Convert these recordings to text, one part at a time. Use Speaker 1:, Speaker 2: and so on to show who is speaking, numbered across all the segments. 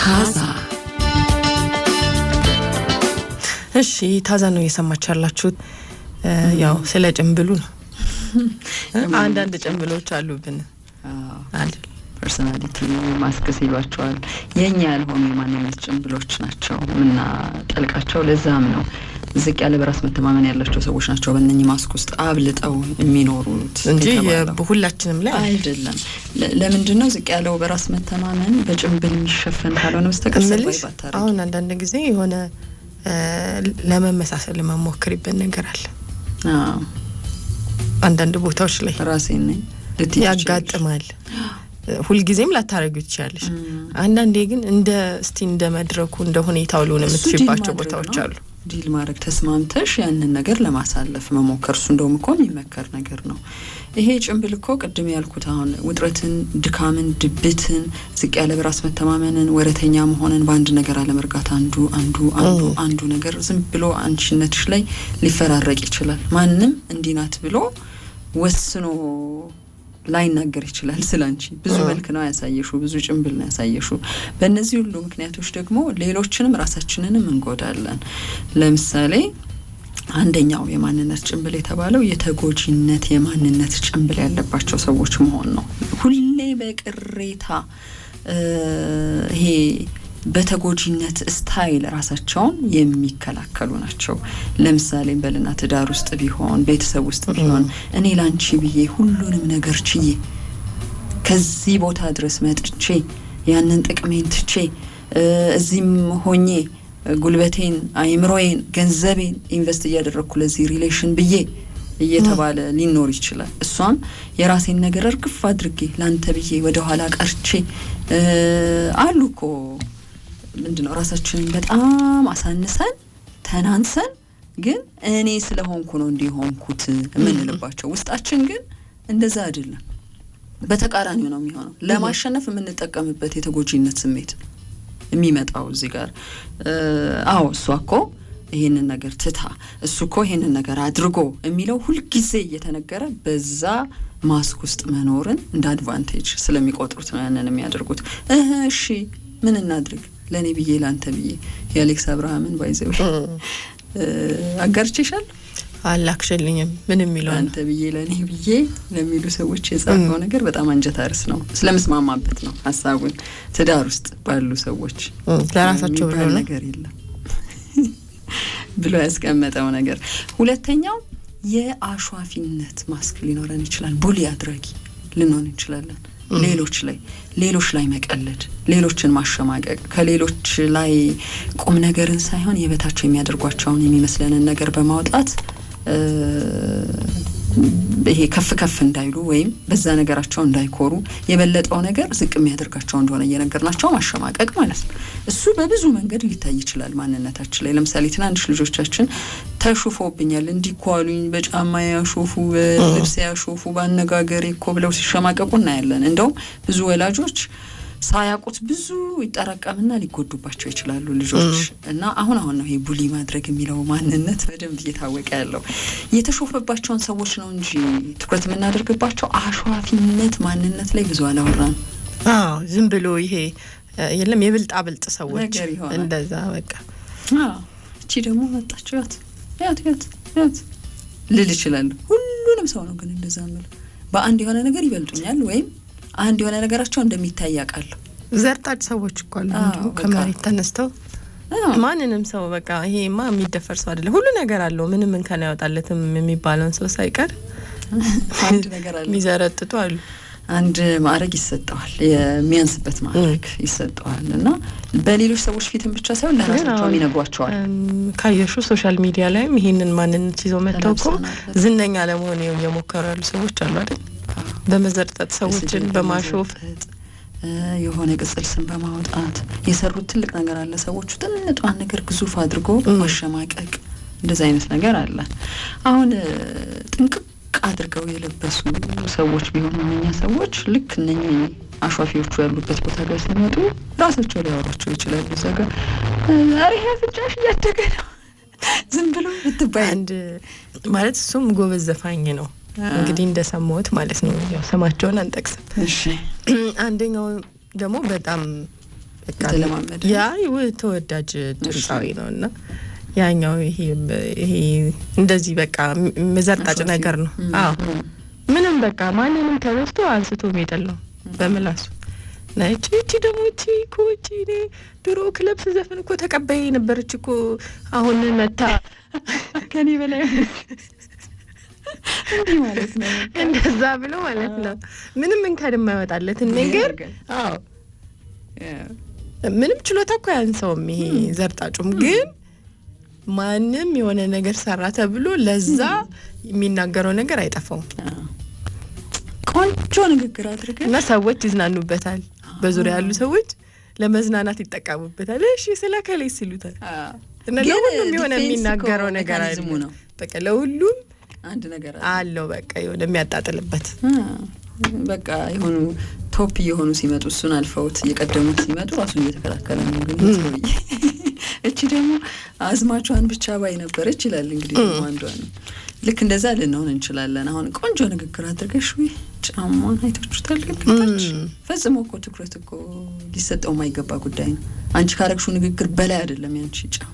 Speaker 1: ታዛ እሺ ታዛ ነው የሰማችሁ ያላችሁት ያው ስለ ጭምብሉ ነው አንዳንድ ጭምብሎች አሉብን አይደል
Speaker 2: ፐርሰናሊቲ ማስክ ሲሏቸዋል የኛ ያልሆኑ የማንነት ጭምብሎች ናቸው እና ጠልቃቸው ለዛም ነው ዝቅ ያለ በራስ መተማመን ያላቸው ሰዎች ናቸው በእነኚህ ማስክ ውስጥ አብልጠው የሚኖሩት
Speaker 1: እንጂ በሁላችንም ላይ
Speaker 2: አይደለም ለምንድነው ዝቅ ያለው በራስ መተማመን በጭምብል የሚሸፈን ካልሆነ በስተቀር ሰባይ ባታረግ
Speaker 1: አሁን አንዳንድ ጊዜ የሆነ ለመመሳሰል መሞከርበት ነገር አለ አንዳንድ ቦታዎች ላይ
Speaker 2: ራሴን ነኝ
Speaker 1: ያጋጥማል ሁሉ ጊዜም ላታረጉ ይችላልሽ አንዳንዴ ግን እንደ መድረኩ እንደ ሁኔታው ሊሆን የምትችልባቸው ቦታዎች አሉ
Speaker 2: ዲል ማድረግ ተስማምተሽ ያንን ነገር ለማሳለፍ መሞከር እሱ እንደውም እኮ የሚመከር ነገር ነው ይሄ ጭምብል እኮ ቅድም ያልኩት አሁን ውጥረትን ድካምን ድብትን ዝቅ ያለ በራስ መተማመንን ወረተኛ መሆንን በአንድ ነገር አለመርጋት አንዱ ነገር ዝም ብሎ አንቺነትሽ ላይ ሊፈራረቅ ይችላል ማንንም እንዲናት ብሎ ወስኖ ላይናገር ይችላል ስላንቺ ብዙ መልክ ነው ያሳየሹ ብዙ ጭምብል ነው ያሳየሹ በእነዚህ ሁሉ ምክንያቶች ደግሞ ሌሎችንም ራሳችንንም እንጎዳለን ለምሳሌ አንደኛው የማንነት ጭምብል የተባለው የተጎጂነት የማንነት ጭምብል ያለባቸው ሰዎች መሆን ነው ሁሌ በቅሬታ ይሄ በተጎጂነት ስታይል ራሳቸውን የሚከላከሉ ናቸው ለምሳሌ በልና ትዳር ውስጥ ቢሆን ቤተሰብ ውስጥ ቢሆን እኔ ላንቺ ብዬ ሁሉንም ነገር ችዬ ከዚህ ቦታ ድረስ መጥቼ ያንን ጥቅሜን ትቼ እዚህም ሆኜ ጉልበቴን አይምሮዬን ገንዘቤን ኢንቨስት እያደረኩ ለዚህ ሪሌሽን ብዬ እየተባለ ሊኖር ይችላል እሷም የራሴን ነገር እርግፍ አድርጌ ላንተ ብዬ ወደ ኋላ ቀርቼ አሉኮ ምንድነው ራሳችንን በጣም አሳንሰን ተናንሰን ግን እኔ ስለሆንኩ ነው እንዲሆንኩት ምንልባቸው ውስጣችን ግን እንደዛ አይደለም በተቃራኒው ነው የሚሆነው ለማሸነፍ የምንጠቀምበት የተጎጂነት ስሜት የሚመጣው እዚህ ጋር እሷ እኮ ይሄንን ነገር ትታ እሱ እኮ ይሄንን ነገር አድርጎ የሚለው ሁሉ ጊዜ እየተነገረ በዛ ማስክ ውስጥ መኖርን እንደ አድቫንቴጅ ስለሚቆጥሩት ነው ያንን የሚያደርጉት እሺ ምን እናድርግ ለኔ ብዬ ላንተ ብዬ የአሌክስ አብርሃምን ባይዘው አጋርቼሻል
Speaker 1: አላክሽልኝም ምንም ይለው
Speaker 2: አንተ ብዬ ለኔ ብዬ ለሚሉ ሰዎች የጻፈው ነገር በጣም አንጀታርስ ነው ስለመስማማበት ነው ሐሳቡን ትዳር ውስጥ ባሉ ሰዎች
Speaker 1: ለራሳቸው ብለው
Speaker 2: ነገር የለም ብሎ ያስቀመጠው ነገር ሁለተኛው የአሽዋፊነት ማስክ ሊኖረን ይችላል ቡሊ አድራጊ ልንሆን እንችላለን ሌሎች ላይ መቀለድ ሌሎችን ማሸማቀቅ ከሌሎች ላይ ቁም ነገርን ሳይሆን የበታቸው የሚያደርጓቸውን የሚመስለንን ነገር በማውጣት ይሄ ከፍ እንዳይሉ ወይም በዛ ነገራቸው እንዳይኮሩ የበለጠው ነገር ዝቅ የሚያደርጋቸው እንደሆነ እየነገርናቸው ማሸማቀቅ ማለት ነው እሱ በብዙ መንገድ ሊታይ ይችላል ማንነታችን ላይ ለምሳሌ ትናንሽ ልጆቻችን ተሹፎብኛል እንዲኳሉኝ በጫማ ያሾፉ በልብስ ያሾፉ ባነጋገሬ እኮ ብለው ሲሸማቀቁ እናያለን እንደውም ብዙ ወላጆች ሳያውቁት ብዙ ይጠራቀምና ሊጎዱባቸው ይችላሉ ልጆች እና አሁን ነው ይሄ ቡሊ ማድረግ የሚለው ማንነት በደንብ እየታወቀ ያለው የተሾፈባቸውን ሰዎች ነው እንጂ ትኩረት የምናደርግባቸው አሽዋፊነት ማንነት ላይ ብዙ አላወራን
Speaker 1: ዝም ብሎ ይሄ የለም የብልጣብልጥ ሰዎች እንደዛ በቃ
Speaker 2: እቺ ደግሞ መጣችው ያት ልል ይችላል ሁሉንም ሰው ነው ግን እንደዛ ማለት በአንድ የሆነ ነገር ይበልጡኛል ወይም አንድ የሆነ ነገራቸው እንደሚታይ ያውቃሉ
Speaker 1: ዘርጣጭ ሰዎች እኮ አሉ እንዴ ከመሬት ተነስተው ማንንም ሰው በቃ ይሄማ የሚደፈር ሰው አይደለም ሁሉ ነገር አለው ምንም እንከን ያወጣለትም የሚባለውን ሰው ሳይቀር
Speaker 2: አንድ ነገር አለ
Speaker 1: ሚዘረጥጡ አሉ
Speaker 2: አንድ ማዕረግ ይሰጠዋል የሚያንስበት ማዕረግ ይሰጠዋል እና በሌሎች ሰዎች ፊትም ብቻ ሳይሆን ለራሳቸው ይነግሯቸዋል
Speaker 1: ካየሹ ሶሻል ሚዲያ ላይም ይሄንን ማንነት ይዘው መተውቆ ዝነኛ ለመሆን እየሞከሩ ያሉ ሰዎች አሉ አይደል በመዘርጠት ሰዎችን በማሾፍ
Speaker 2: የሆነ ቅጽል ስም በማውጣት የሰሩት ትልቅ ነገር አለ ሰዎቹ ትንሿን ነገር ግዙፍ አድርጎ ማሸማቀቅ እንደዛ አይነት ነገር አለ አሁን ጥንቅቅ አድርገው የለበሱ ሰዎች ቢሆኑ እነኛ ሰዎች ልክ እነኚህ አሽዋፊዎቹ ያሉበት ቦታ ላይ ሲመጡ ራሳቸው ሊያወራቸው ይችላሉ ዘጋ ዛሬ ፍጫሽ እያደገ ነው ዝም ብሎ ብትባይ
Speaker 1: አንድ ማለት እሱም ጎበዝ ዘፋኝ ነው እንግዲህ እንደሰማሁት ማለት ነው ያው ስማቸውን አንጠቅስም
Speaker 2: እሺ
Speaker 1: አንደኛው ደግሞ በጣም
Speaker 2: በቃ ተለማመደ
Speaker 1: ያ ተወዳጅ ድምጻዊ ነውና ያኛው ይሄ እንደዚህ በቃ መዘርጣጭ ነገር ነው። አዎ ምንም በቃ ማንንም ተነስቶ አንስቶ ሜደል ነው በመላሱ ነጭ ደግሞ ኮቺ ድሮ ክለብ ዘፈን እኮ ተቀባይ ነበርች እኮ አሁን መታ ከኔ በላይ
Speaker 2: እንዴ ማለት ነው
Speaker 1: እንደዛ ብሎ ማለት ነው ምንም እንከን የማይወጣለት ነገር አዎ ምንም ችሎታ እኮ ያንሰውም ይሄ ዘርጣጩም ግን ማንም የሆነ ነገር ሰራ ተብሎ ለዛ የሚናገረው ነገር አይጠፋው
Speaker 2: ቆንጆ ንግግር አድርገ
Speaker 1: እና ሰዎች ይዝናኑበታል በዙሪያ ያሉ ሰዎች ለመዝናናት ይጠቀሙበታል እሺ ስለከለይ ሲሉታል እና ለሁሉም የሆነ የሚናገረው ነገር አይደለም በቃ ለሁሉም
Speaker 2: አንድ ነገር
Speaker 1: አለው በቃ የሆነ የሚያጣጥልበት
Speaker 2: በቃ የሆኑ ቶፕ የሆኑ ሲመጡ እሱን አልፈውት የቀደሙት ሲመጡ ራሱን እየተከላከለ ነው ግን ሰውዬ እቺ ደግሞ አዝማቿን ብቻ ባይ ነበረች ይላል እንግዲህ አንዷ ነው ልክ እንደዛ ልንሆን እንችላለን አሁን ቆንጆ ንግግር አድርገሽ ወይ ጫማውን አይታችሁታል ልክታች ፈጽሞ እኮ ትኩረት እኮ ሊሰጠው የማይገባ ጉዳይ ነው አንቺ ካረግሽው ንግግር በላይ አይደለም ያንቺ ጫማ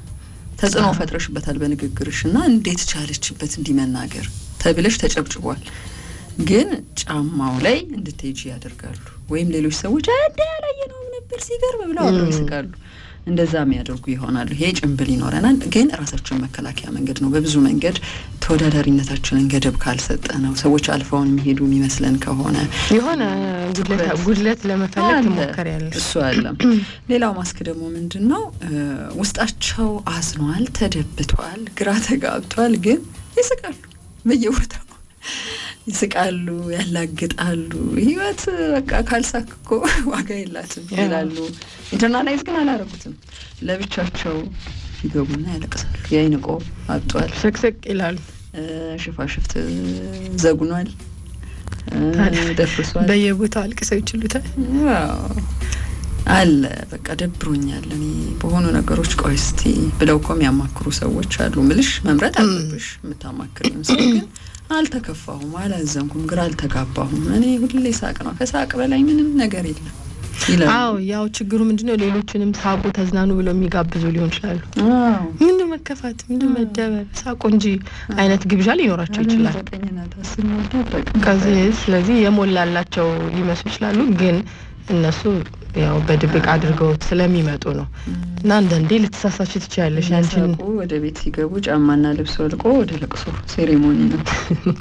Speaker 2: ተጽዕኖ ፈጥረሽበታል በንግግርሽና እንዴት ቻለችበት እንዲመናገር ተብለሽ ተጨብጭቧል ግን ጫማው ላይ እንድትሄጂ ያደርጋሉ ወይም ሌሎች ሰዎች አንዴ ያላየነው ነበር ሲገርም ብለው አብረው ይስቃሉ እንደዛ የሚያደርጉ ይሆናሉ ይሄ ጭንብል ይኖረናል ግን ራሳችን መከላከያ መንገድ ነው በብዙ መንገድ ተወዳዳሪነታችንን ገደብ ካልሰጠ ነው ሰዎች አልፈውን የሚሄዱ የሚመስለን ከሆነ
Speaker 1: የሆነ ጉድለት ለመፈለግ ተሞክረያለሽ
Speaker 2: እሱ አለ ሌላው ማስክ ደግሞ ምንድነው ውስጣቸው አዝኗል ተደብቷል ግራ ተጋብቷል ግን ይስቃሉ በየቦታው ይስቃሉ ያላግጣሉ ህይወት በቃ ካልሳክኮ ዋጋ የላትም ይላሉ ኢንተርናላይዝ ግን አላረጉትም ለብቻቸው ይገቡና ያለቅሳሉ ያይንቆ አጥቷል
Speaker 1: ስቅስቅ ይላሉ
Speaker 2: ሽፋሽፍት ዘጉኗል ደፍርሷል
Speaker 1: በየቦታው አልቅሰው ይችሉታል
Speaker 2: አለ በቃ ደብሮኛል እኔ በሆኑ ነገሮች ቆይስቲ ብለው የሚያማክሩ ሰዎች አሉ ምልሽ መምረጥ አለብሽ የምታማክሪው ሰው ግን አልተከፋሁም አላዘንኩም ግራ አልተጋባሁም እኔ ሁሌ ሳቅ ነው ከሳቅ በላይ ምንም ነገር የለም ይላል
Speaker 1: አዎ ያው ችግሩ ምንድነው ሌሎችንም ሳቁ ተዝናኑ ብለው የሚጋብዙ ሊሆን ይችላል ምንድነው መከፋት ምንድነው መደበር ሳቁ እንጂ አይነት ግብዣ ሊኖራቸው ይችላል ስለዚህ የሞላላቸው ሊመስሉ ይችላሉ ግን እነሱ ያው በድብቅ አድርገው ስለሚመጡ ነው እና አንዳንዴ ልትሳሳች ትችያለሽ አንቺን
Speaker 2: ወደ ቤት ሲገቡ ጫማና ልብስ ወልቆ ወደ ለቅሶ ሴሬሞኒ ነው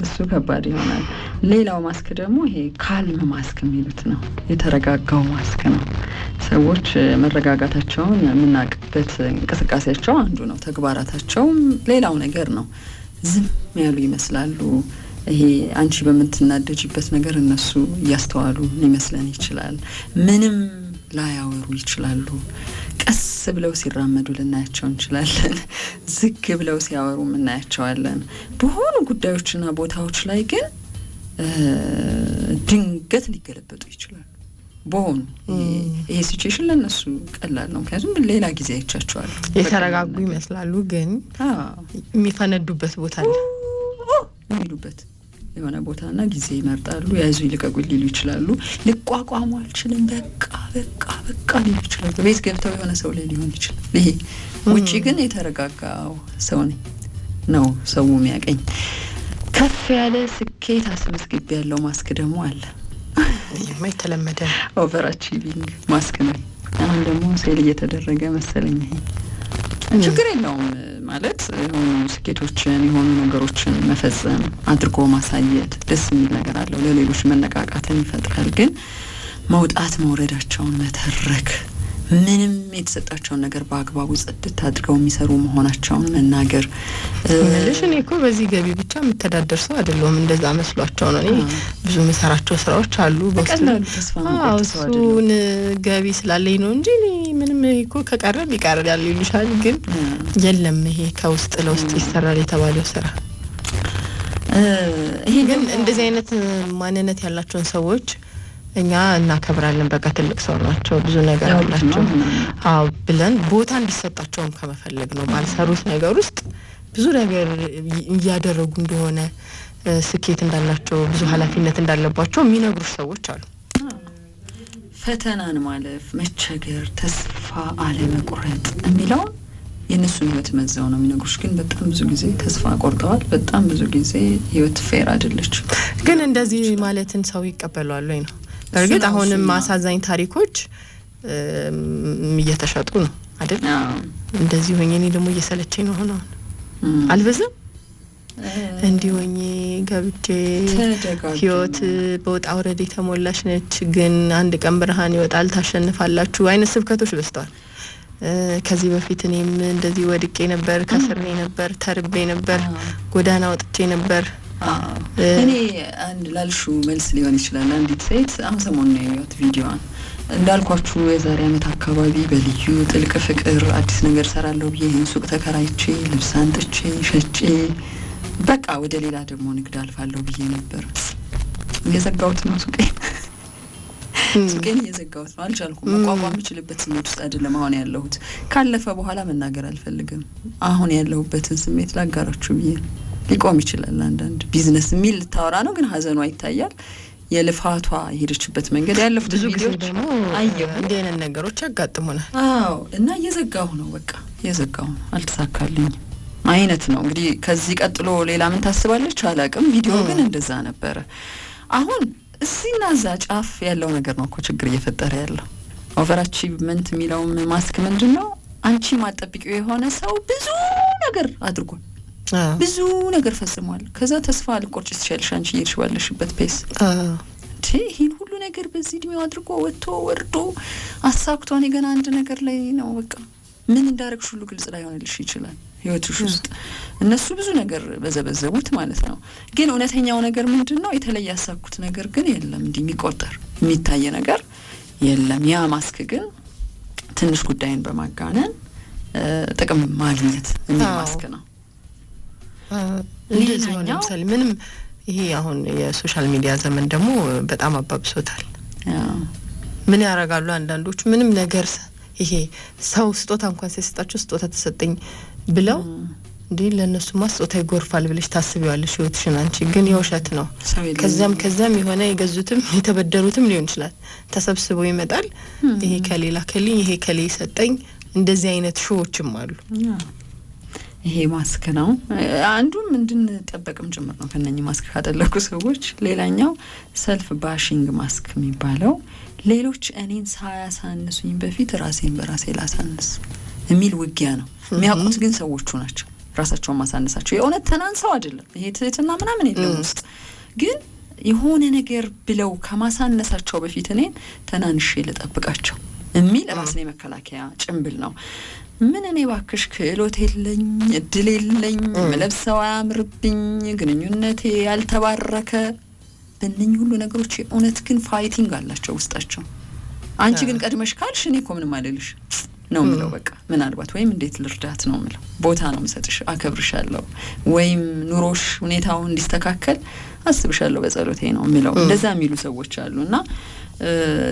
Speaker 2: እሱ ከባድ ይሆናል ሌላው ማስክ ደግሞ ይሄ ካልም ማስክ የሚሉት ነው የተረጋጋው ማስክ ነው ሰዎች መረጋጋታቸውን የምናውቅበት እንቅስቃሴያቸው አንዱ ነው ተግባራታቸውም ሌላው ነገር ነው ዝም ያሉ ይመስላሉ ይሄ አንቺ በምትናደጂበት ነገር እነሱ ያስተዋሉ ሊመስለን ይችላል ምንም ላያወሩ ይችላሉ ቀስ ብለው ሲራመዱ ልናያቸው እንችላለን ዝግ ብለው ሲያወሩ እናያቸዋለን በሆኑ ጉዳዮችና ቦታዎች ላይ ግን ድንገት ሊገለበጡ ይችላሉ በሆኑ ይሄ ሲቹዌሽን ለነሱ ቀላል ነው ምክንያቱም ሌላ ጊዜ አይቻቸዋል
Speaker 1: የተረጋጉ ይመስላሉ ግን የሚፈነዱበት ቦታ አለ
Speaker 2: የሚሉበት የሆነ ቦታና ጊዜ ይመርጣሉ ያዙ ይልቀቁ ሊሉ ይችላሉ ሊቋቋሙ አልችልም በቃ ሊሉ ይችላሉ ቤት ገብተው የሆነ ሰው ላይ ሊሆን ይችላል ይሄ ውጪ ግን የተረጋጋው ሰው ነው ሰው የሚያቀኝ ከፍ ያለ ስኬት አስመስግብ ያለው ማስክ ደግሞ አለ
Speaker 1: ይሄማ የተለመደ
Speaker 2: ኦቨር አቺቪንግ ማስክ ነው አሁን ደግሞ ሴል እየተደረገ መሰለኝ ይሄ ችግር የለውም ማለት የሆኑ ስኬቶችን የሆኑ ነገሮችን መፈጸም አድርጎ ማሳየት ደስ የሚል ነገር አለው ለሌሎች መነቃቃትን ይፈጥራል ግን መውጣት መውረዳቸውን መተረክ ምንም የተሰጣቸውን ነገር በአግባቡ ጽድት አድርገው የሚሰሩ መሆናቸውን መናገር
Speaker 1: ምንልሽ እኔ እኮ በዚህ ገቢ ብቻ የምተዳደር ሰው አይደለሁም እንደዛ መስሏቸው ነው እኔ ብዙ መሰራቸው ስራዎች አሉ
Speaker 2: በቀላሉ ተስፋ መቁረጥ ሰው አይደለም
Speaker 1: ገቢ ስላለኝ ነው እንጂ ምንም እኮ ከቀረም ይቀርዳል ይሉሻል ግን የለም ይሄ ከውስጥ ለውስጥ ይሰራል የተባለው ስራ ይሄ ግን እንደዚህ አይነት ማንነት ያላቸውን ሰዎች እኛ እናከብራለን በቃ ትልቅ ሰው ናቸው ብዙ ነገር አላቸው አዎ ብለን ቦታ እንዲሰጣቸውም ከመፈለግ ነው ባልሰሩት ነገር ውስጥ ብዙ ነገር እያደረጉ እንደሆነ ስኬት እንዳላቸው ብዙ ኃላፊነት እንዳለባቸው የሚነግሩ ሰዎች አሉ
Speaker 2: ፈተናን ማለፍ፣ መቸገር፣ ተስፋ አለመቁረጥ የሚለው የነሱን ህይወት መዘው ነው የሚነግሩሽ። ግን በጣም ብዙ ጊዜ ተስፋ ቆርጠዋል። በጣም ብዙ ጊዜ ህይወት ፌር አይደለች።
Speaker 1: ግን እንደዚህ ማለትን ሰው ይቀበላል ወይ ነው? በእርግጥ አሁንም አሳዛኝ ታሪኮች እየተሸጡ ነው አይደል? እንደዚህ ሆኜ እኔ ደግሞ እየሰለቸኝ ነው ሆነ አልበዛም እንዲህ ሆኜ ገብቼ ህይወት በውጣ ውረድ የተሞላች ነች፣ ግን አንድ ቀን ብርሃን ይወጣል ታሸንፋላችሁ አይነት ስብከቶች በስተዋል። ከዚህ በፊት እኔም እንደዚህ ወድቄ ነበር፣ ከስሬ ነበር፣ ተርቤ ነበር፣ ጎዳና ወጥቼ ነበር።
Speaker 2: እኔ አንድ ላልሹ መልስ ሊሆን ይችላል። አንዲት ሴት አሁን ሰሞኑን ያየሁት ቪዲዮዋን እንዳልኳችሁ የዛሬ ዓመት አካባቢ በልዩ ጥልቅ ፍቅር አዲስ ነገር ሰራለሁ ብዬ ሱቅ ተከራይቼ ልብስ አንጥቼ ሸጬ በቃ ወደ ሌላ ደግሞ ንግድ አልፋለሁ ብዬ ነበር። እየዘጋሁት ነው ሱቄን እየዘጋሁት ነው። አልቻልኩም። መቋቋም የምችልበት ስሜት ውስጥ አይደለም አሁን ያለሁት። ካለፈ በኋላ መናገር አልፈልግም። አሁን ያለሁበትን ስሜት ላጋራችሁ ብዬ ሊቆም ይችላል። አንዳንድ ቢዝነስ የሚል ልታወራ ነው፣ ግን ሀዘኗ ይታያል። የልፋቷ የሄደችበት መንገድ ያለፉት ቪዲዮዎች
Speaker 1: ደግሞ አየሁ። እንዲህ አይነት ነገሮች ያጋጥሙናል።
Speaker 2: አዎ። እና እየዘጋሁ ነው፣ በቃ እየዘጋሁ ነው፣ አልተሳካልኝም አይነት ነው። እንግዲህ ከዚህ ቀጥሎ ሌላ ምን ታስባለች አላውቅም። ቪዲዮ ግን እንደዛ ነበረ። አሁን እዚህና እዛ ጫፍ ያለው ነገር ነው እኮ ችግር እየፈጠረ ያለው። ኦቨር አቺቭመንት የሚለውም ማስክ ምንድን ነው? አንቺ ማጠብቂው የሆነ ሰው ብዙ ነገር አድርጓል፣ ብዙ ነገር ፈጽሟል። ከዛ ተስፋ ልቆርጭ ትችያለሽ አንቺ እየሄድሽ ባለሽበት ፔስ። ይህን ሁሉ ነገር በዚህ እድሜው አድርጎ ወጥቶ ወርዶ አሳክቶ እኔ ገና አንድ ነገር ላይ ነው በቃ ምን እንዳረግሽ ሁሉ ግልጽ ላይሆንልሽ ይችላል ህይወትሽ ውስጥ። እነሱ ብዙ ነገር በዘበዘቡት ማለት ነው። ግን እውነተኛው ነገር ምንድነው? የተለየ ያሳኩት ነገር ግን የለም፣ እንዲህ የሚቆጠር የሚታይ ነገር የለም። ያ ማስክ ግን ትንሽ ጉዳይን በማጋነን ጥቅም ማግኘት የሚል ማስክ ነው።
Speaker 1: ሌላኛው ምንም ይሄ አሁን የሶሻል ሚዲያ ዘመን ደግሞ በጣም አባብሶታል። ምን ያረጋሉ አንዳንዶቹ ምንም ነገር ይሄ ሰው ስጦታ እንኳን ሲሰጣቸው ስጦታ ተሰጠኝ ብለው እንዴ ለነሱማ ስጦታ ይጎርፋል ብለሽ ታስቢዋለሽ ህይወትሽን። አንቺ ግን የውሸት ነው። ከዛም የሆነ የገዙትም የተበደሩትም ሊሆን ይችላል ተሰብስበው ይመጣል። ይሄ ከሌላ ከልኝ ይሄ ከሌ ሰጠኝ። እንደዚህ አይነት ሾዎችም አሉ።
Speaker 2: ይሄ ማስክ ነው አንዱም እንድንጠበቅም ጭምር ነው ከነኚህ ማስክ ካጠለቁ ሰዎች። ሌላኛው ሰልፍ ባሽንግ ማስክ የሚባለው ሌሎች እኔን ሳያሳንሱኝ በፊት ራሴን በራሴ ላሳንስ የሚል ውጊያ ነው። የሚያውቁት ግን ሰዎቹ ናቸው ራሳቸውን ማሳነሳቸው። የእውነት ተናንሰው አይደለም፣ ይሄ ትህትና ምናምን የለም ውስጥ። ግን የሆነ ነገር ብለው ከማሳነሳቸው በፊት እኔን ተናንሼ ልጠብቃቸው የሚል ራስን የመከላከያ ጭንብል ነው። ምን እኔ ባክሽ ክህሎት የለኝ፣ እድል የለኝ፣ መለብሰው አያምርብኝ፣ ግንኙነቴ ያልተባረከ በእነኚህ ሁሉ ነገሮች የእውነት ግን ፋይቲንግ አላቸው ውስጣቸው። አንቺ ግን ቀድመሽ ካልሽ እኔ እኮ ምንም አይደልሽ ነው ምለው። በቃ ምናልባት ወይም እንዴት ልርዳት ነው ምለው፣ ቦታ ነው ምሰጥሽ፣ አከብርሻለሁ፣ ወይም ኑሮሽ ሁኔታው እንዲስተካከል አስብሻለሁ በጸሎቴ ነው ምለው። እንደዛ የሚሉ ሰዎች አሉና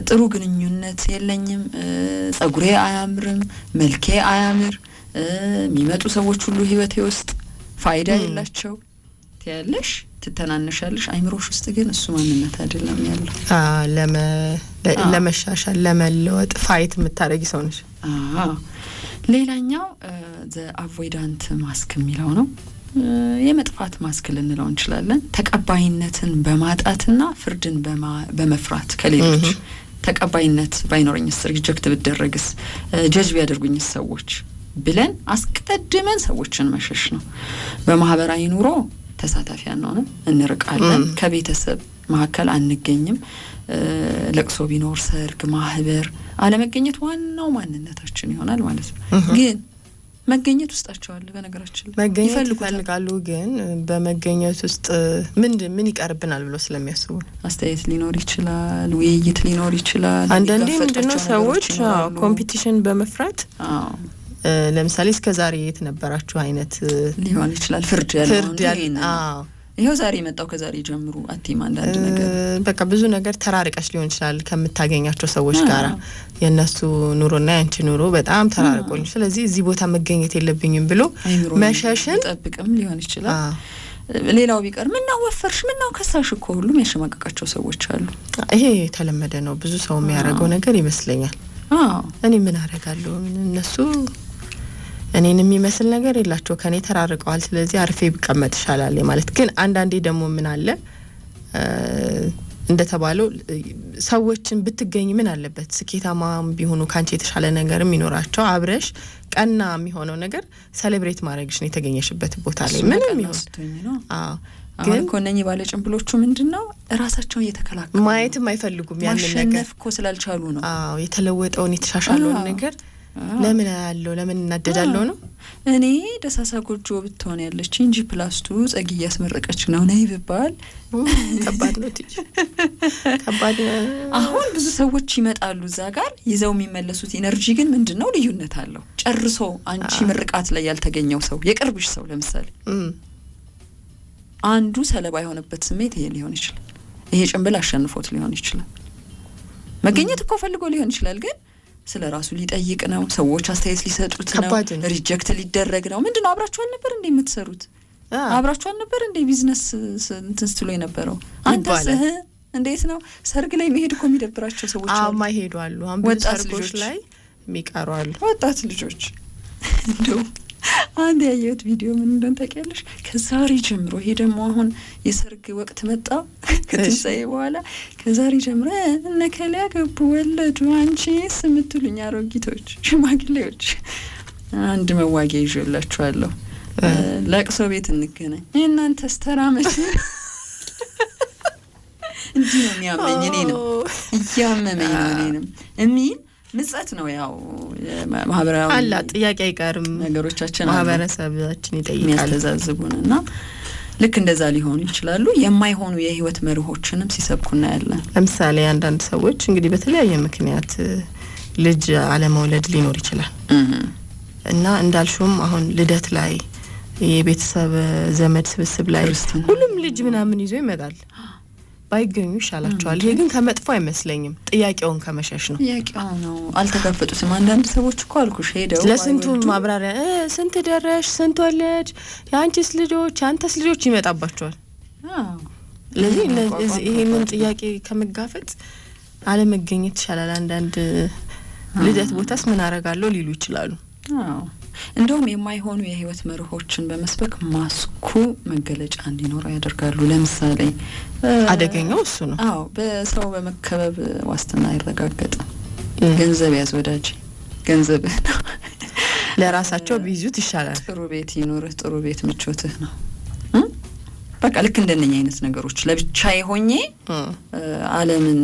Speaker 2: ጥሩ ግንኙነት የለኝም፣ ጸጉሬ አያምርም፣ መልኬ አያምር፣ የሚመጡ ሰዎች ሁሉ ህይወቴ ውስጥ ፋይዳ የላቸው ትያለሽ፣ ትተናነሻለሽ። አይምሮሽ ውስጥ ግን እሱ ማንነት አይደለም ያለው። ለመሻሻል ለመለወጥ ፋይት የምታረጊ ሰው ነሽ። ሌላኛው ዘ አቮይዳንት ማስክ የሚለው ነው። የመጥፋት ማስክ ልንለው እንችላለን። ተቀባይነትን በማጣትና ፍርድን በመፍራት ከሌሎች ተቀባይነት ባይኖረኝስ፣ ሪጀክት ብደረግስ፣ ጀጅ ቢያደርጉኝስ ሰዎች ብለን አስቀድመን ሰዎችን መሸሽ ነው። በማህበራዊ ኑሮ ተሳታፊ አንሆንም፣ እንርቃለን። ከቤተሰብ መካከል አንገኝም። ለቅሶ ቢኖር፣ ሰርግ፣ ማህበር አለመገኘት ዋናው ማንነታችን ይሆናል ማለት ነው። ግን መገኘት ውስጣቸው አለ። በነገራችን
Speaker 1: መገኘት ይፈልጋሉ። ግን በመገኘት ውስጥ ምን ይቀርብናል ብሎ ስለሚያስቡ
Speaker 2: አስተያየት ሊኖር ይችላል፣ ውይይት ሊኖር ይችላል።
Speaker 1: አንዳንዴ ምንድነው ሰዎች ኮምፒቲሽን በመፍራት ለምሳሌ እስከዛሬ የት ነበራችሁ አይነት
Speaker 2: ሊሆን ይችላል። ፍርድ ያለው ይሄው ዛሬ መጣው ከዛሬ ጀምሩ አቲም አንዳንድ ነገር
Speaker 1: በቃ ብዙ ነገር ተራርቀሽ ሊሆን ይችላል ከምታገኛቸው ሰዎች ጋራ። የነሱ ኑሮና ያንቺ ኑሮ በጣም ተራርቆኝ፣ ስለዚህ እዚህ ቦታ መገኘት የለብኝም ብሎ መሸሽን
Speaker 2: ጠብቅም ሊሆን ይችላል። ሌላው ቢቀር ምነው ወፈርሽ ምነው ከሳሽ እኮ ሁሉም ያሸማቀቃቸው ሰዎች አሉ።
Speaker 1: ይሄ የተለመደ ነው፣ ብዙ ሰው የሚያደርገው ነገር ይመስለኛል። እኔ ምን አደርጋለሁ እነሱ እኔን የሚመስል ነገር የላቸው ከኔ ተራርቀዋል፣ ስለዚህ አርፌ ብቀመጥ ይሻላል ማለት። ግን አንዳንዴ ደግሞ ምን አለ እንደተባለው ሰዎችን ብትገኝ ምን አለበት ስኬታማ ቢሆኑ ካንቺ የተሻለ ነገርም ይኖራቸው አብረሽ ቀና የሚሆነው ነገር ሴሌብሬት ማድረግሽ ነው የተገኘሽበት ቦታ ላይ ምንም ይሁን።
Speaker 2: ግን ኮነኝ ባለ ጭምብሎቹ ምንድነው ራሳቸውን እየተከላከሉ
Speaker 1: ማየትም አይፈልጉም ያንን ነገር
Speaker 2: ማሸነፍ እኮ ስላልቻሉ ነው።
Speaker 1: የተለወጠውን የተሻሻለውን ነገር ለምን ያለው ለምን እናደዳለው ነው።
Speaker 2: እኔ ደሳሳ ጎጆ ብትሆን ያለች እንጂ ፕላስቱ ጸጊ ያስመረቀች ነው ነይ ብባል
Speaker 1: ከባድ ነው ትጂ ከባድ።
Speaker 2: አሁን ብዙ ሰዎች ይመጣሉ እዛ ጋር ይዘው የሚመለሱት ኢነርጂ ግን ምንድነው ልዩነት አለው ጨርሶ። አንቺ ምርቃት ላይ ያልተገኘው ሰው የቅርብሽ ሰው ለምሳሌ አንዱ ሰለባ የሆነበት ስሜት ይሄ ሊሆን ይችላል። ይሄ ጭንብል አሸንፎት ሊሆን ይችላል። መገኘት እኮ ፈልጎ ሊሆን ይችላል ግን ስለ ራሱ ሊጠይቅ ነው። ሰዎች አስተያየት ሊሰጡት ነው። ሪጀክት ሊደረግ ነው። ምንድነው አብራችሁ አልነበር እንዴ የምትሰሩት? አብራችሁ አልነበር እንዴ ቢዝነስ እንትን ስትሉ የነበረው? አንተስ እንዴት ነው? ሰርግ ላይ መሄድ እኮ የሚደብራቸው ሰዎች አሉ።
Speaker 1: ማይሄዱ አሉ። አሁን ሰርጎች ላይ የሚቀሩ አሉ።
Speaker 2: ወጣት ልጆች እንደው አንድ ያየሁት ቪዲዮ ምን እንደሆነ ታውቂያለሽ? ከዛሬ ጀምሮ ይሄ ደግሞ አሁን የሰርግ ወቅት መጣ ከትንሣኤ በኋላ ከዛሬ ጀምሮ እነከለ ያገቡ ወለዱ አንቺስ የምትሉኝ አሮጊቶች ሽማግሌዎች አንድ መዋጊያ ይዤላችኋለሁ። ለቅሶ ቤት እንገናኝ እናንተስ ተራመሽ። እንዲህ ነው የሚያመኝ እኔ ነው እያመመኝ ነው እኔንም የሚል ምጸት ነው። ያው ማህበራዊ
Speaker 1: አላ ጥያቄ አይቀርም
Speaker 2: ነገሮቻችን
Speaker 1: ማህበረሰባችን ይጠይቃል
Speaker 2: የሚያስተዛዝቡንና ልክ እንደዛ ሊሆኑ ይችላሉ። የማይሆኑ የህይወት መርሆችንም ሲሰብኩና ያለን
Speaker 1: ለምሳሌ አንዳንድ ሰዎች እንግዲህ በተለያየ ምክንያት ልጅ አለመውለድ ሊኖር ይችላል እና እንዳልሹም አሁን ልደት ላይ የቤተሰብ ዘመድ ስብስብ ላይ ሁሉም ልጅ ምናምን ይዞ ይመጣል። ባይገኙ ይሻላቸዋል። ይሄ ግን ከመጥፎ አይመስለኝም። ጥያቄውን ከመሸሽ ነው።
Speaker 2: ጥያቄው ነው አልተጋፈጡትም። አንዳንድ ሰዎች እኮ አልኩሽ ሄደው
Speaker 1: ለስንቱ ማብራሪያ ስንት ደረሽ ስንት ወለድ ያንቺስ ልጆች ያንተስ ልጆች ይመጣባቸዋል። ስለዚህ ይሄንን ጥያቄ ከመጋፈጥ አለመገኘት ይሻላል። አንዳንድ ልደት ቦታስ ምን አረጋለሁ ሊሉ ይችላሉ።
Speaker 2: እንደውም የማይሆኑ የህይወት መርሆችን በመስበክ ማስኩ መገለጫ እንዲኖረው ያደርጋሉ። ለምሳሌ
Speaker 1: አደገኛው እሱ ነው።
Speaker 2: በሰው በመከበብ ዋስትና አይረጋገጥም። ገንዘብ ያዝ ወዳጅ ገንዘብ
Speaker 1: ለራሳቸው ቢይዙት ይሻላል።
Speaker 2: ጥሩ ቤት ይኖርህ፣ ጥሩ ቤት ምቾትህ ነው። በቃ ልክ እንደነኛ አይነት ነገሮች ለብቻዬ ሆኜ ዓለምን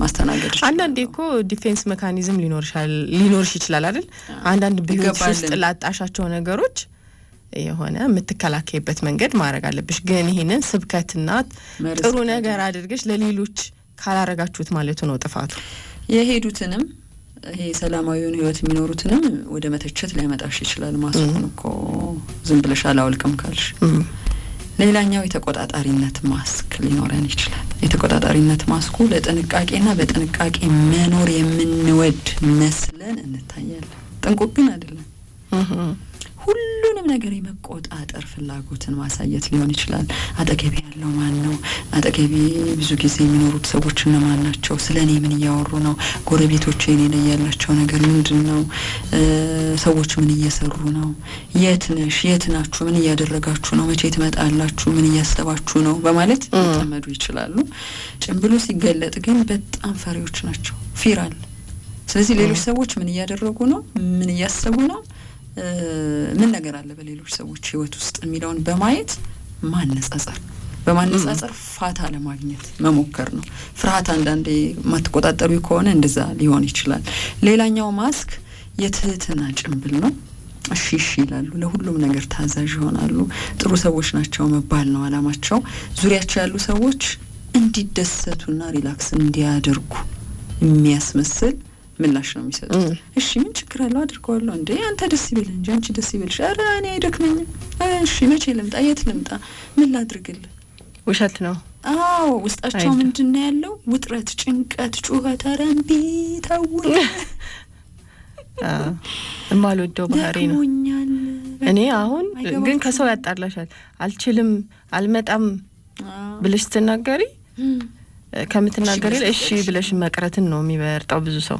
Speaker 2: ማስተናገድ ይችላል።
Speaker 1: አንዳንዴ እኮ ዲፌንስ ሜካኒዝም ሊኖርሽ ይችላል አይደል? አንዳንድ በህይወት ውስጥ ላጣሻቸው ነገሮች የሆነ የምትከላከይበት መንገድ ማድረግ አለብሽ። ግን ይሄንን ስብከትና ጥሩ ነገር አድርገሽ ለሌሎች ካላረጋችሁት ማለቱ ነው ጥፋቱ።
Speaker 2: የሄዱትንም ይሄ ሰላማዊውን ህይወት የሚኖሩትንም ወደ መተቸት ሊያመጣሽ ይችላል። ማስኩን እኮ ዝም ብለሽ አላወልቅም ካልሽ ሌላኛው የተቆጣጣሪነት ማስክ ሊኖረን ይችላል። የተቆጣጣሪነት ማስኩ ለጥንቃቄና በጥንቃቄ መኖር የምንወድ መስለን እንታያለን። ጥንቁቅ ግን አይደለም። ሁሉንም ነገር የመቆጣጠር ፍላጎትን ማሳየት ሊሆን ይችላል። አጠገቤ ያለው ማን ነው? አጠገቤ ብዙ ጊዜ የሚኖሩት ሰዎች እነማን ናቸው? ስለኔ ምን እያወሩ ነው? ጎረቤቶቼ እኔ ላይ ያላቸው ነገር ምንድነው? ሰዎች ምን እየሰሩ ነው? የት ነሽ? የት ናችሁ? ምን እያደረጋችሁ ነው? መቼ ትመጣላችሁ? ምን እያሰባችሁ ነው? በማለት ሊጠመዱ ይችላሉ። ጭንብሉ ሲገለጥ ግን በጣም ፈሪዎች ናቸው። ፊራል። ስለዚህ ሌሎች ሰዎች ምን እያደረጉ ነው? ምን እያሰቡ ነው? ምን ነገር አለ በሌሎች ሰዎች ህይወት ውስጥ የሚለውን በማየት በማነጻጸር ፋታ ለማግኘት መሞከር ነው። ፍርሃት አንዳንዴ ማትቆጣጠሩ ከሆነ እንደዛ ሊሆን ይችላል። ሌላኛው ማስክ የትህትና ጭንብል ነው። እሺ ይላሉ፣ ለሁሉም ነገር ታዛዥ ይሆናሉ። ጥሩ ሰዎች ናቸው መባል ነው አላማቸው። ዙሪያቸው ያሉ ሰዎች እንዲደሰቱና ሪላክስ እንዲያደርጉ የሚያስመስል ምላሽ ነው የሚሰጡት። እሺ ምን ችግር አለው አድርገዋለሁ እንዴ አንተ ደስ ይበል እንጂ አንቺ ደስ ይበልሽ። ኧረ እኔ አይደክመኝም። እሺ መቼ ልምጣ? የት ልምጣ? ምን ላድርግልህ?
Speaker 1: ውሸት ነው።
Speaker 2: ውስጣቸው ምንድነው ያለው? ውጥረት፣ ጭንቀት፣ ጩኸት። ኧረ እምቢ ተው።
Speaker 1: እማልወደው ባህሪ ነው።
Speaker 2: ደክሞኛል
Speaker 1: እኔ አሁን ግን ከሰው ያጣላሻል አልችልም አልመጣም ብለሽ ትናገሪ ከምትናገሪ እሺ ብለሽ መቅረትን ነው የሚበርጣው ብዙ ሰው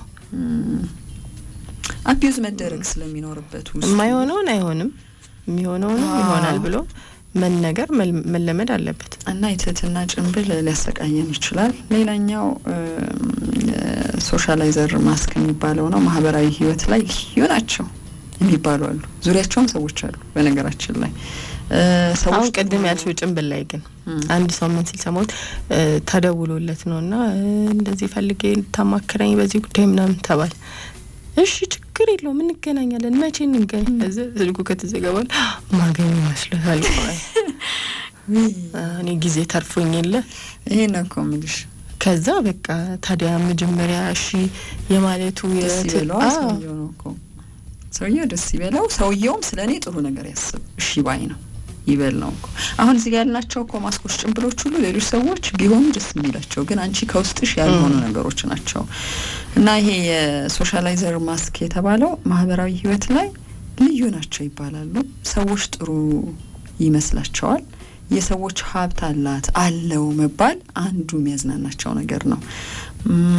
Speaker 2: አቢዩዝ መደረግ ስለሚኖርበት ውስጥ
Speaker 1: የማይሆነውን አይሆንም የሚሆነውን ይሆናል ብሎ መነገር መለመድ አለበት
Speaker 2: እና የትህትና ጭንብል ሊያሰቃየን ይችላል። ሌላኛው ሶሻላይዘር ማስክ የሚባለው ነው። ማህበራዊ ህይወት ላይ ልዩ ናቸው የሚባሉ አሉ። ዙሪያቸውም ሰዎች አሉ። በነገራችን ላይ
Speaker 1: ሰዎች ቅድም ያልሽው ጭንብል ላይ ግን አንድ ሰው ምን ሲል ሰሞኑን ተደውሎለት ነውና እንደዚህ ፈልጌ ታማክረኝ በዚህ ጉዳይ ምናምን ተባለ። እሺ ችግር የለውም እንገናኛለን መቼ እንገናኝ ስልኩ ከተዘጋባል ማገኝ ይመስላል እኔ ጊዜ ተርፎኝ የለ
Speaker 2: ይሄን እኮ ምልሽ
Speaker 1: ከዛ በቃ ታዲያ መጀመሪያ እሺ የማለቱ
Speaker 2: ሰውየው ደስ ይበለው ሰውየውም ስለኔ ጥሩ ነገር ያስብ እሺ ባይ ነው ይበል ነው እኮ አሁን እዚህ ያልናቸው እኮ ማስኮች ጭንብሎች ሁሉ ሌሎች ሰዎች ቢሆኑ ደስ የሚላቸው ግን አንቺ ከውስጥሽ ያልሆኑ ነገሮች ናቸው እና ይሄ የሶሻላይዘር ማስክ የተባለው ማህበራዊ ህይወት ላይ ልዩ ናቸው ይባላሉ። ሰዎች ጥሩ ይመስላቸዋል። የሰዎች ሀብት አለው መባል አንዱ የሚያዝናናቸው ነገር ነው።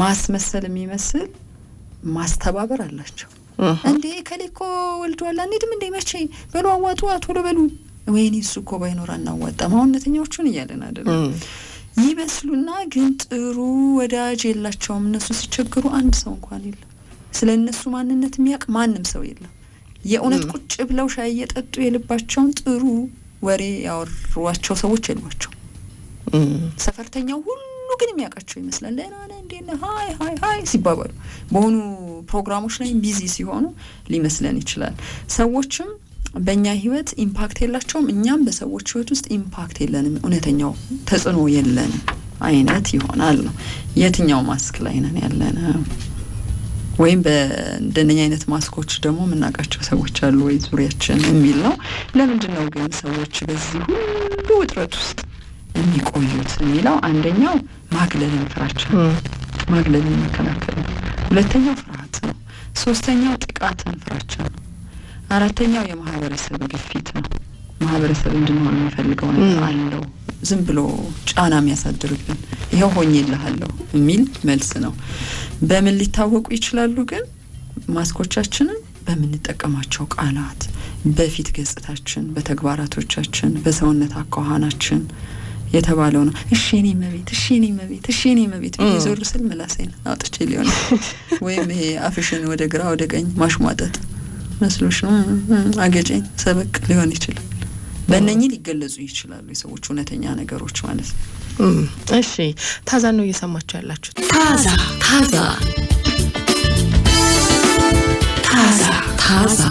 Speaker 2: ማስመሰል የሚመስል ማስተባበር አላቸው። እንዴ ከሌኮ ወልዷል አንዴም እንዴ መቼ በሉ አዋጡ ቶሎ በሉ ወይኔ እሱ እኮ ባይኖር አናዋጣም እውነተኛዎቹን እያለን አይደለም ይመስሉና ግን ጥሩ ወዳጅ የላቸውም። እነሱ ሲቸገሩ አንድ ሰው እንኳን የለም። ስለ እነሱ ማንነት የሚያውቅ ማንም ሰው የለም። የእውነት ቁጭ ብለው ሻይ እየጠጡ የልባቸውን ጥሩ ወሬ ያወሯቸው ሰዎች የሏቸው። ሰፈርተኛው ሁሉ ግን የሚያውቃቸው ይመስላል። ለና እንዴና ሃይ ሲባባሉ በሆኑ ፕሮግራሞች ላይ ቢዚ ሲሆኑ ሊመስለን ይችላል። ሰዎችም በእኛ ህይወት ኢምፓክት የላቸውም፣ እኛም በሰዎች ህይወት ውስጥ ኢምፓክት የለንም፣ እውነተኛው ተጽዕኖ የለንም አይነት ይሆናል ነው። የትኛው ማስክ ላይ ነን ያለነው? ወይም በእንደኛ አይነት ማስኮች ደግሞ የምናውቃቸው ሰዎች አሉ ወይ ዙሪያችን የሚል ነው። ለምንድን ነው ግን ሰዎች በዚህ ሁሉ ውጥረት ውስጥ የሚቆዩት የሚለው አንደኛው ማግለልን ፍራቻ፣ ማግለልን መከላከል፣ ሁለተኛው ፍርሃት ነው፣ ሶስተኛው ጥቃትን ፍራቻ ነው፣ አራተኛው የማህበረሰብ ግፊት ነው። ማህበረሰብ እንድንሆን የሚፈልገው ነገር አለው ዝም ብሎ ጫና የሚያሳድርብን ይሄው ሆኜልሃለሁ የሚል መልስ ነው። በምን ሊታወቁ ይችላሉ ግን ማስኮቻችንን? በምንጠቀማቸው ቃላት፣ በፊት ገጽታችን፣ በተግባራቶቻችን፣ በሰውነት አኳኋናችን የተባለው ነው። እሺ እኔ መቤት ዞር ስል ምላሴን አውጥቼ ሊሆን ወይም ይሄ አፍሽን ወደ ግራ ወደ ቀኝ ማሽሟጠጥ መስሎሽ ነው አገጨኝ ሰበቅ ሊሆን ይችላል። በእነኚህ ሊገለጹ ይችላሉ የሰዎች እውነተኛ ነገሮች ማለት ነው።
Speaker 1: እሺ ታዛ ነው እየሰማችሁ ያላችሁት። ታዛ